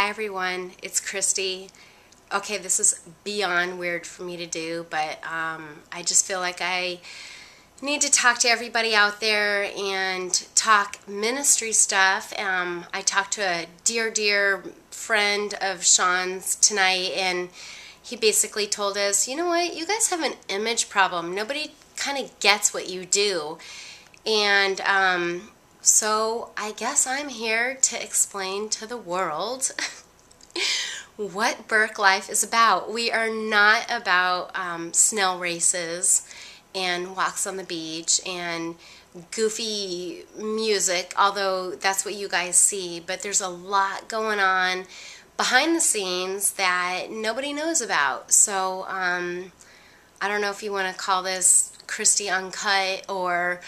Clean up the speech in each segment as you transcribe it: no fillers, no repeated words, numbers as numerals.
Hi everyone, it's Kristi. Okay, this is beyond weird for me to do, but I just feel like I need to talk to everybody out there and talk ministry stuff. I talked to a dear friend of Sean's tonight, and he basically told us, you know what, you guys have an image problem. Nobody kind of gets what you do. And so I guess I'm here to explain to the world what BurkeLife is about. We are not about snail races and walks on the beach and goofy music, although that's what you guys see. But there's a lot going on behind the scenes that nobody knows about. So I don't know if you want to call this Kristi Uncut or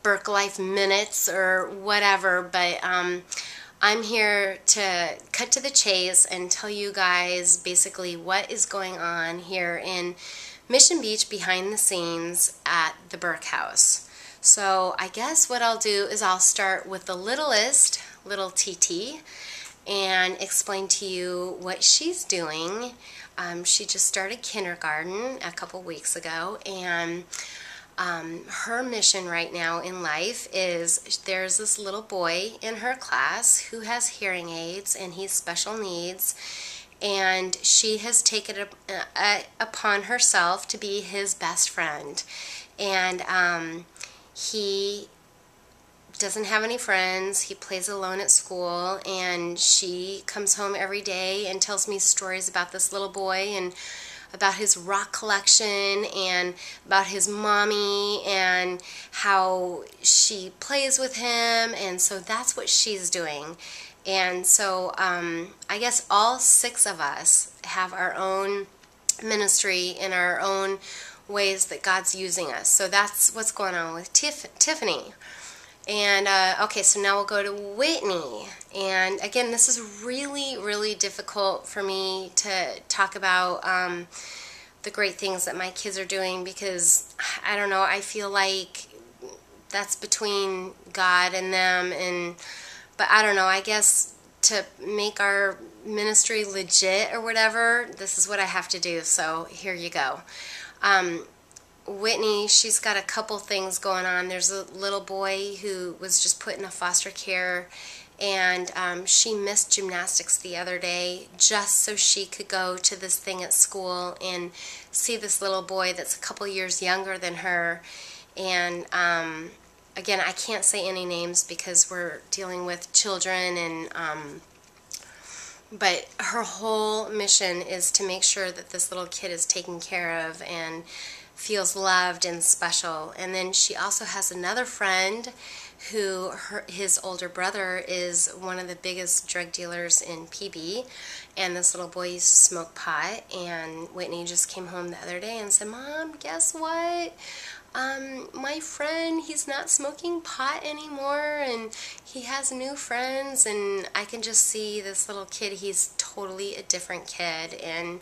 BurkeLife Minutes or whatever, but I'm here to cut to the chase and tell you guys basically what is going on here in Mission Beach behind the scenes at the Burke House. So I guess what I'll do is I'll start with the littlest, little TT, and explain to you what she's doing. She just started kindergarten a couple weeks ago, and her mission right now in life is there's this little boy in her class who has hearing aids and he's special needs, and she has taken it upon herself to be his best friend. And he doesn't have any friends. He plays alone at school, and she comes home every day and tells me stories about this little boy and about his rock collection and about his mommy and how she plays with him. And so that's what she's doing. And so I guess all 6 of us have our own ministry in our own ways that God's using us. So that's what's going on with Tiffany. And okay, so now we'll go to Whitney. And again, this is really difficult for me to talk about the great things that my kids are doing, because I don't know, I feel like that's between God and them. But I don't know, I guess to make our ministry legit or whatever, this is what I have to do. So here you go. Whitney, she's got a couple things going on. There's a little boy who was just put in a foster care, and she missed gymnastics the other day just so she could go to this thing at school and see this little boy that's a couple years younger than her. And again, I can't say any names because we're dealing with children, and but her whole mission is to make sure that this little kid is taken care of and feels loved and special. And then she also has another friend who his older brother is one of the biggest drug dealers in PB, and this little boy used to smoke pot. And Whitney just came home the other day and said, "Mom, guess what? My friend, he's not smoking pot anymore, and he has new friends." And I can just see this little kid, he's totally a different kid, and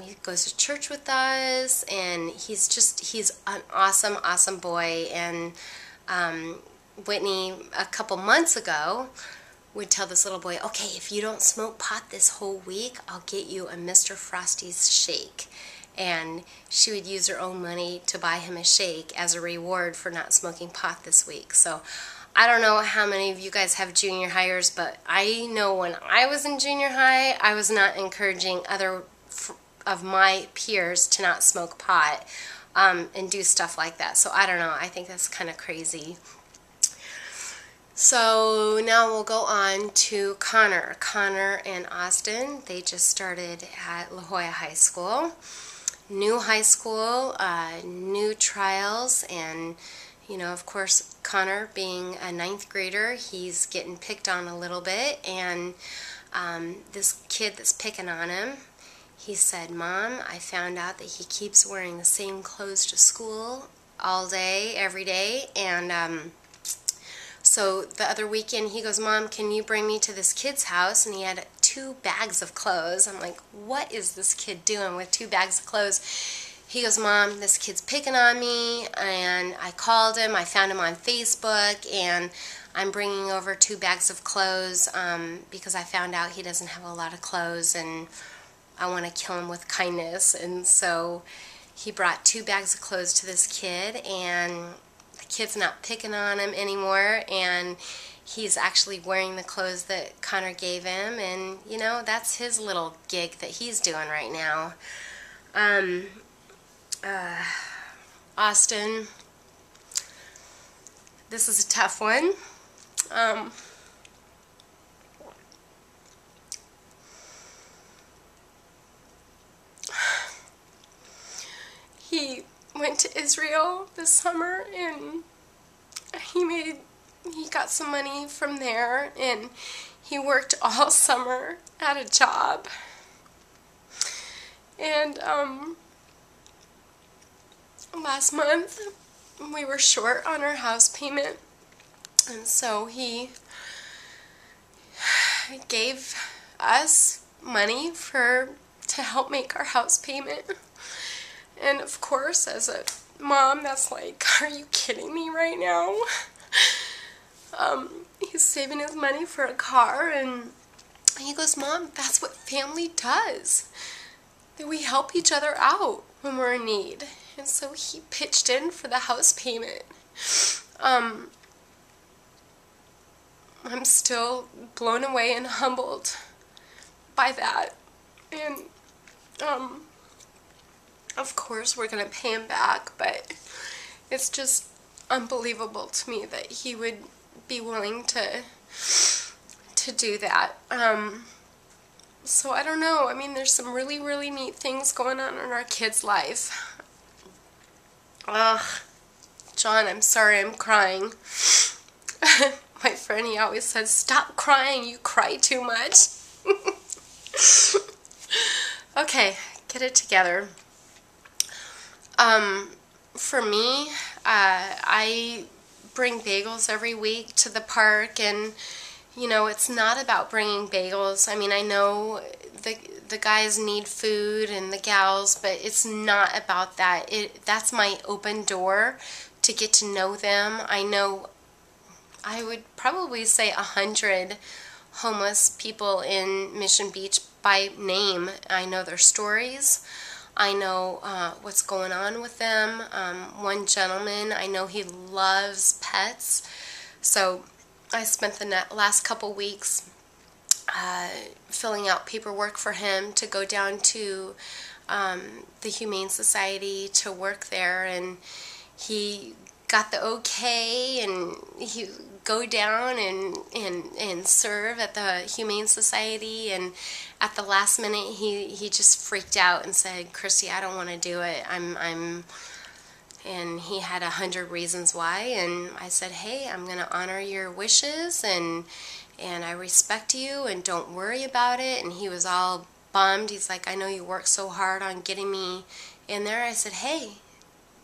he goes to church with us, and he's an awesome boy. And Whitney, a couple months ago, would tell this little boy, "Okay, if you don't smoke pot this whole week, I'll get you a Mr. Frosty's shake." And she would use her own money to buy him a shake as a reward for not smoking pot this week. So I don't know how many of you guys have junior hires, but I know when I was in junior high, I was not encouraging other of my peers to not smoke pot and do stuff like that. So I don't know, I think that's kind of crazy. So now we'll go on to Connor. Connor and Austin, they just started at La Jolla High School. New high school, new trials, and you know, of course, Connor being a 9th grader, he's getting picked on a little bit. And this kid that's picking on him, he said, "Mom, I found out that he keeps wearing the same clothes to school all day, every day." And so the other weekend he goes, "Mom, can you bring me to this kid's house?" And he had 2 bags of clothes. I'm like, what is this kid doing with 2 bags of clothes? he goes, Mom, this kid's picking on me, and I called him. I found him on Facebook, and I'm bringing over 2 bags of clothes because I found out he doesn't have a lot of clothes, and I want to kill him with kindness. And so he brought 2 bags of clothes to this kid, and the kid's not picking on him anymore, and he's actually wearing the clothes that Connor gave him, and, you know, that's his little gig that he's doing right now. Austin, this is a tough one. He went to Israel this summer, and he got some money from there, and he worked all summer at a job. And last month we were short on our house payment, and so he gave us money to help make our house payment. And of course, as a mom, that's like, are you kidding me right now? He's saving his money for a car, and he goes, Mom, that's what family does. That we help each other out when we're in need. And so he pitched in for the house payment. I'm still blown away and humbled by that. And of course we're going to pay him back, but it's just unbelievable to me that he would be willing to do that. So I don't know. I mean, there's some really, really neat things going on in our kid's life. Ugh, John, I'm sorry I'm crying. My friend, he always says, stop crying, you cry too much. Okay, get it together. For me, I bring bagels every week to the park, and you know, it's not about bringing bagels. I mean, I know the guys need food and the gals, but it's not about that. That's my open door to get to know them. I know, I would probably say 100 homeless people in Mission Beach by name. I know their stories. I know what's going on with them. One gentleman, I know he loves pets, so I spent the last couple weeks filling out paperwork for him to go down to the Humane Society to work there, and he got the okay, and he go down and serve at the Humane Society, and at the last minute he just freaked out and said, Kristi, I don't want to do it. And he had 100 reasons why, and I said, hey, I'm going to honor your wishes, and I respect you, and don't worry about it. And he was all bummed. He's like, I know you worked so hard on getting me in there. I said, hey,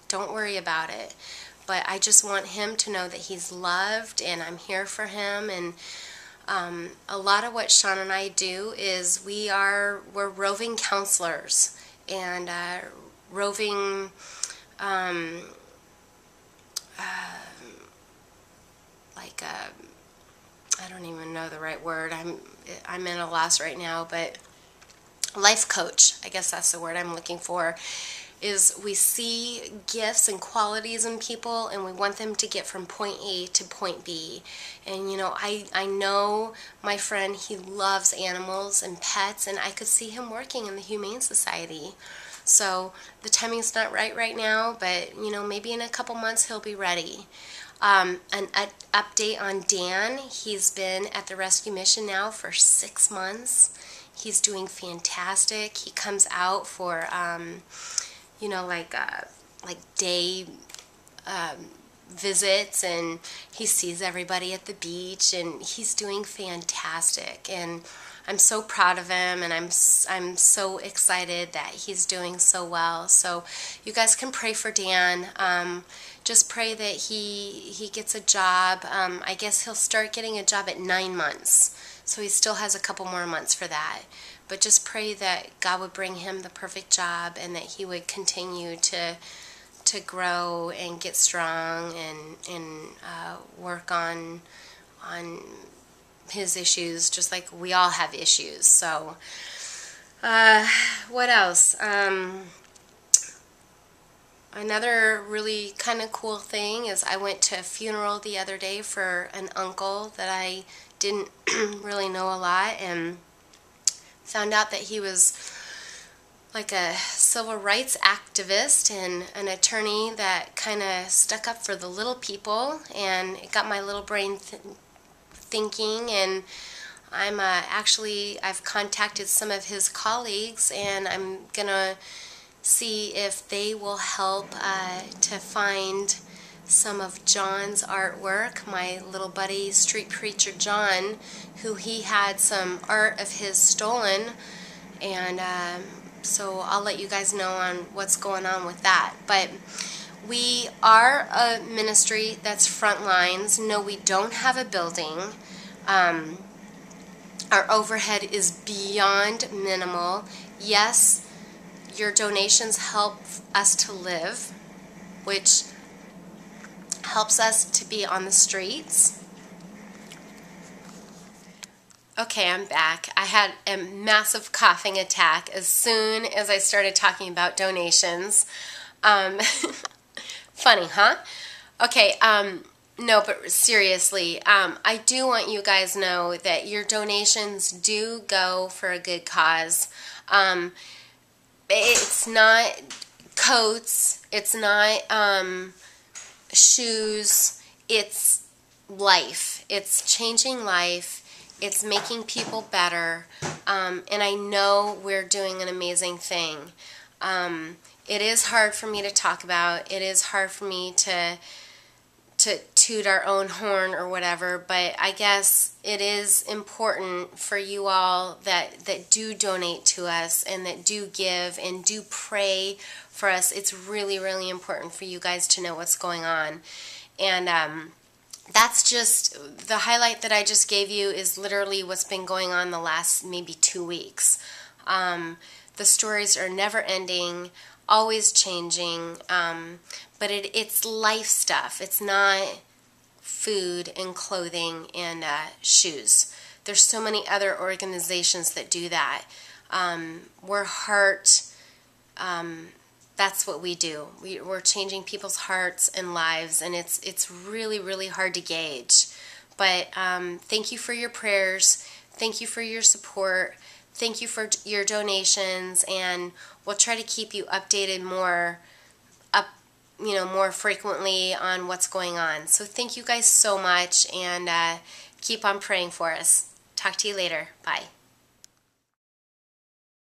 don't worry about it. But I just want him to know that he's loved, and I'm here for him. And a lot of what Sean and I do is we're roving counselors, and roving I don't even know the right word. I'm in a loss right now, but life coach, I guess that's the word I'm looking for, is we see gifts and qualities in people, and we want them to get from point A to point B. And you know, I know my friend, he loves animals and pets, and I could see him working in the Humane Society. So the timing's not right now, but you know, maybe in a couple months he'll be ready. An update on Dan. He's been at the rescue mission now for 6 months. He's doing fantastic. He comes out for you know, like day visits, and he sees everybody at the beach, and he's doing fantastic. And I'm so proud of him, and I'm so excited that he's doing so well. So you guys can pray for Dan. Just pray that he gets a job. I guess he'll start getting a job at 9 months. So he still has a couple more months for that. But just pray that God would bring him the perfect job and that he would continue to grow and get strong and work on his issues, just like we all have issues. So what else? Another really kind of cool thing is I went to a funeral the other day for an uncle that I didn't really know a lot, and found out that he was like a civil rights activist and an attorney that kind of stuck up for the little people, and it got my little brain thinking. And I've contacted some of his colleagues, and I'm gonna see if they will help to find some of John's artwork. My little buddy, Street Preacher John, who he had some art of his stolen, and so I'll let you guys know on what's going on with that. But we are a ministry that's front lines. No, we don't have a building. Our overhead is beyond minimal. Yes, your donations help us to live, which helps us to be on the streets. Okay, I'm back. I had a massive coughing attack as soon as I started talking about donations. Funny, huh? Okay, no, but seriously, I do want you guys to know that your donations do go for a good cause. It's not coats, it's not shoes, it's life. It's changing life. It's making people better. And I know we're doing an amazing thing. It is hard for me to talk about. It is hard for me to toot our own horn or whatever, but I guess it is important for you all that do donate to us and that do give and do pray for us. It's really, really important for you guys to know what's going on. And that's just, the highlight that I just gave you is literally what's been going on the last maybe 2 weeks. The stories are never ending, always changing, but it's life stuff. It's not food and clothing and shoes. There's so many other organizations that do that. We're heart, that's what we do. We're changing people's hearts and lives, and it's really, really hard to gauge. But thank you for your prayers. Thank you for your support. Thank you for your donations, and we'll try to keep you updated more frequently on what's going on. So thank you guys so much, and keep on praying for us. Talk to you later. Bye.